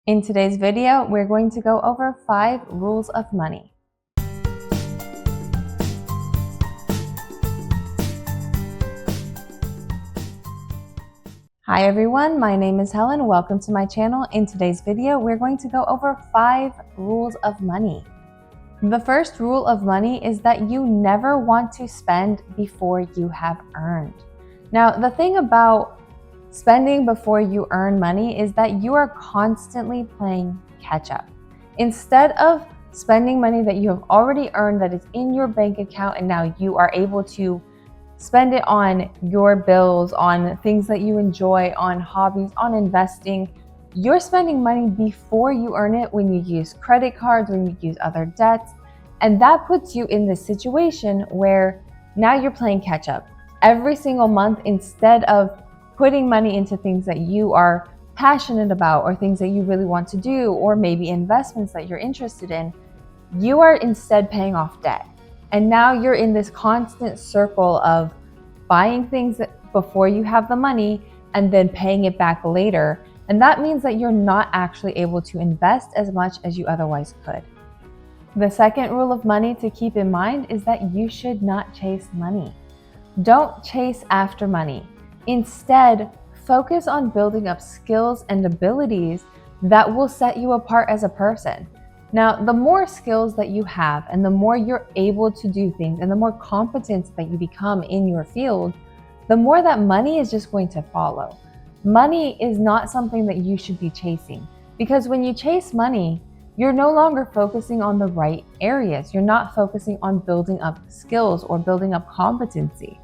In today's video, we're going to go over 5 rules of money. Hi everyone, my name is Helen. Welcome to my channel. In today's video, we're going to go over 5 rules of money. The first rule of money is that you never want to spend before you have earned. Now, the thing about spending before you earn money is that you are constantly playing catch up. Instead of spending money that you have already earned, that is in your bank account, and now you are able to spend it on your bills, on things that you enjoy, on hobbies, on investing, you're spending money before you earn it when you use credit cards, when you use other debts, and that puts you in this situation where now you're playing catch up. Every single month, instead of putting money into things that you are passionate about or things that you really want to do, or maybe investments that you're interested in, you are instead paying off debt. And now you're in this constant circle of buying things before you have the money and then paying it back later. And that means that you're not actually able to invest as much as you otherwise could. The second rule of money to keep in mind is that you should not chase money. Don't chase after money. Instead, focus on building up skills and abilities that will set you apart as a person. Now, the more skills that you have and the more you're able to do things and the more competent that you become in your field, the more that money is just going to follow. Money is not something that you should be chasing, because when you chase money, you're no longer focusing on the right areas. You're not focusing on building up skills or building up competency.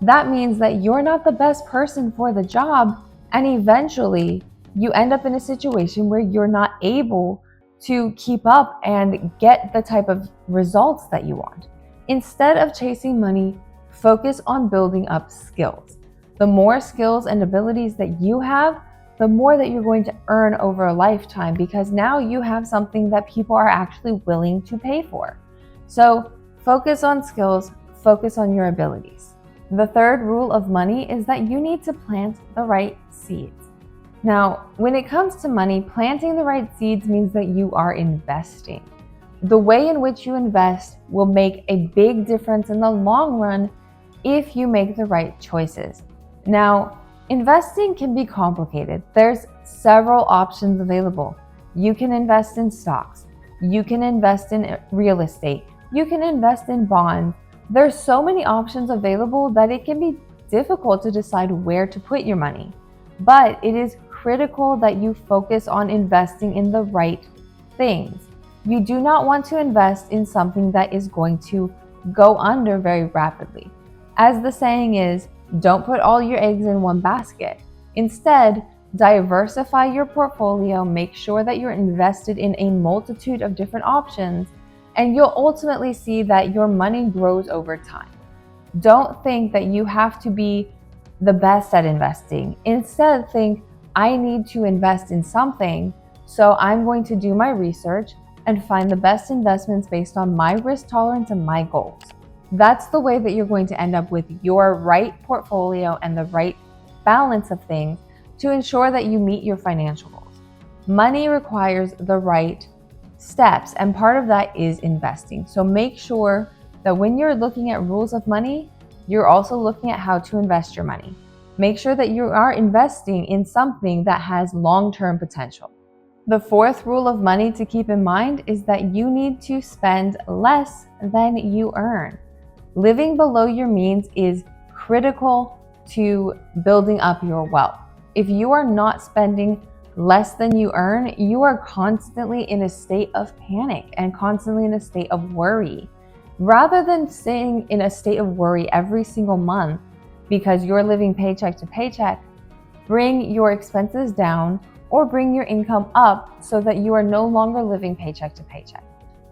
That means that you're not the best person for the job, and eventually you end up in a situation where you're not able to keep up and get the type of results that you want. Instead of chasing money, focus on building up skills. The more skills and abilities that you have, the more that you're going to earn over a lifetime, because now you have something that people are actually willing to pay for. So focus on skills, focus on your abilities. The third rule of money is that you need to plant the right seeds. Now, when it comes to money, planting the right seeds means that you are investing. The way in which you invest will make a big difference in the long run if you make the right choices. Now, investing can be complicated. There's several options available. You can invest in stocks. You can invest in real estate. You can invest in bonds. There's so many options available that it can be difficult to decide where to put your money. But it is critical that you focus on investing in the right things. You do not want to invest in something that is going to go under very rapidly. As the saying is, don't put all your eggs in one basket. Instead, diversify your portfolio, make sure that you're invested in a multitude of different options, and you'll ultimately see that your money grows over time. Don't think that you have to be the best at investing. Instead, think, I need to invest in something, so I'm going to do my research and find the best investments based on my risk tolerance and my goals. That's the way that you're going to end up with your right portfolio and the right balance of things to ensure that you meet your financial goals. Money requires the right steps, and part of that is investing. So make sure that when you're looking at rules of money, you're also looking at how to invest your money. Make sure that you are investing in something that has long-term potential. The fourth rule of money to keep in mind is that you need to spend less than you earn. Living below your means is critical to building up your wealth. If you are not spending less than you earn, you are constantly in a state of panic and constantly in a state of worry. Rather than staying in a state of worry every single month because you're living paycheck to paycheck, bring your expenses down or bring your income up so that you are no longer living paycheck to paycheck.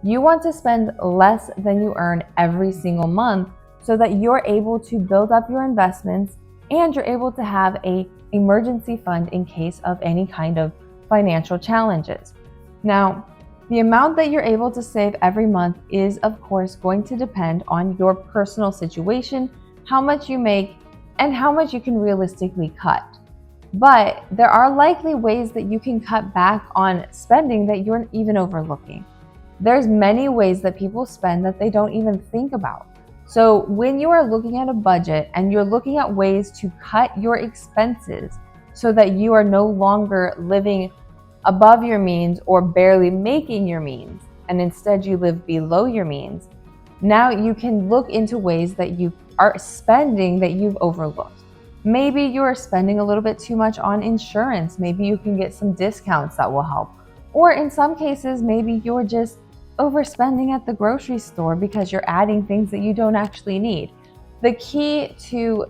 You want to spend less than you earn every single month so that you're able to build up your investments and you're able to have an emergency fund in case of any kind of financial challenges. Now, the amount that you're able to save every month is, of course, going to depend on your personal situation, how much you make, and how much you can realistically cut. But there are likely ways that you can cut back on spending that you're even overlooking. There's many ways that people spend that they don't even think about. So when you are looking at a budget and you're looking at ways to cut your expenses so that you are no longer living above your means or barely making your means, and instead you live below your means, now you can look into ways that you are spending that you've overlooked. Maybe you're spending a little bit too much on insurance. Maybe you can get some discounts that will help. Or in some cases, maybe you're just overspending at the grocery store because you're adding things that you don't actually need. The key to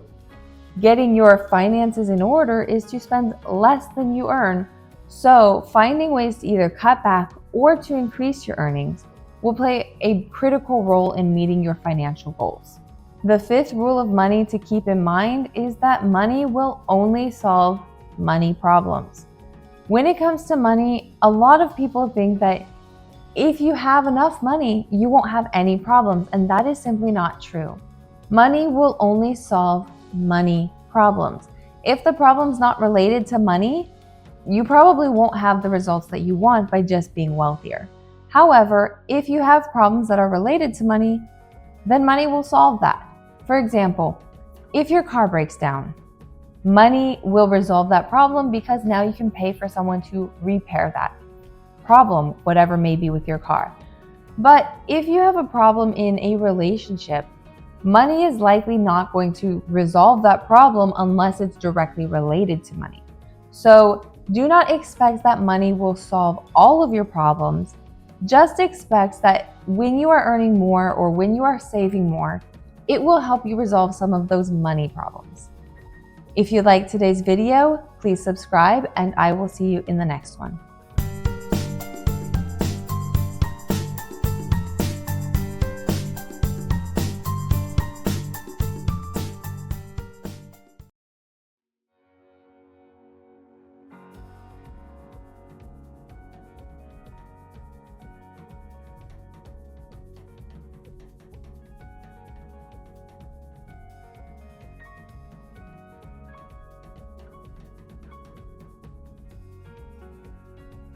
getting your finances in order is to spend less than you earn. So finding ways to either cut back or to increase your earnings will play a critical role in meeting your financial goals. The fifth rule of money to keep in mind is that money will only solve money problems. When it comes to money, a lot of people think that if you have enough money, you won't have any problems, and that is simply not true. Money will only solve money problems. If the problem's not related to money, you probably won't have the results that you want by just being wealthier. However, if you have problems that are related to money, then money will solve that. For example, if your car breaks down, money will resolve that problem because now you can pay for someone to repair that problem, whatever may be with your car. But if you have a problem in a relationship, money is likely not going to resolve that problem unless it's directly related to money. So do not expect that money will solve all of your problems. Just expect that when you are earning more or when you are saving more, it will help you resolve some of those money problems. If you liked today's video, please subscribe and I will see you in the next one.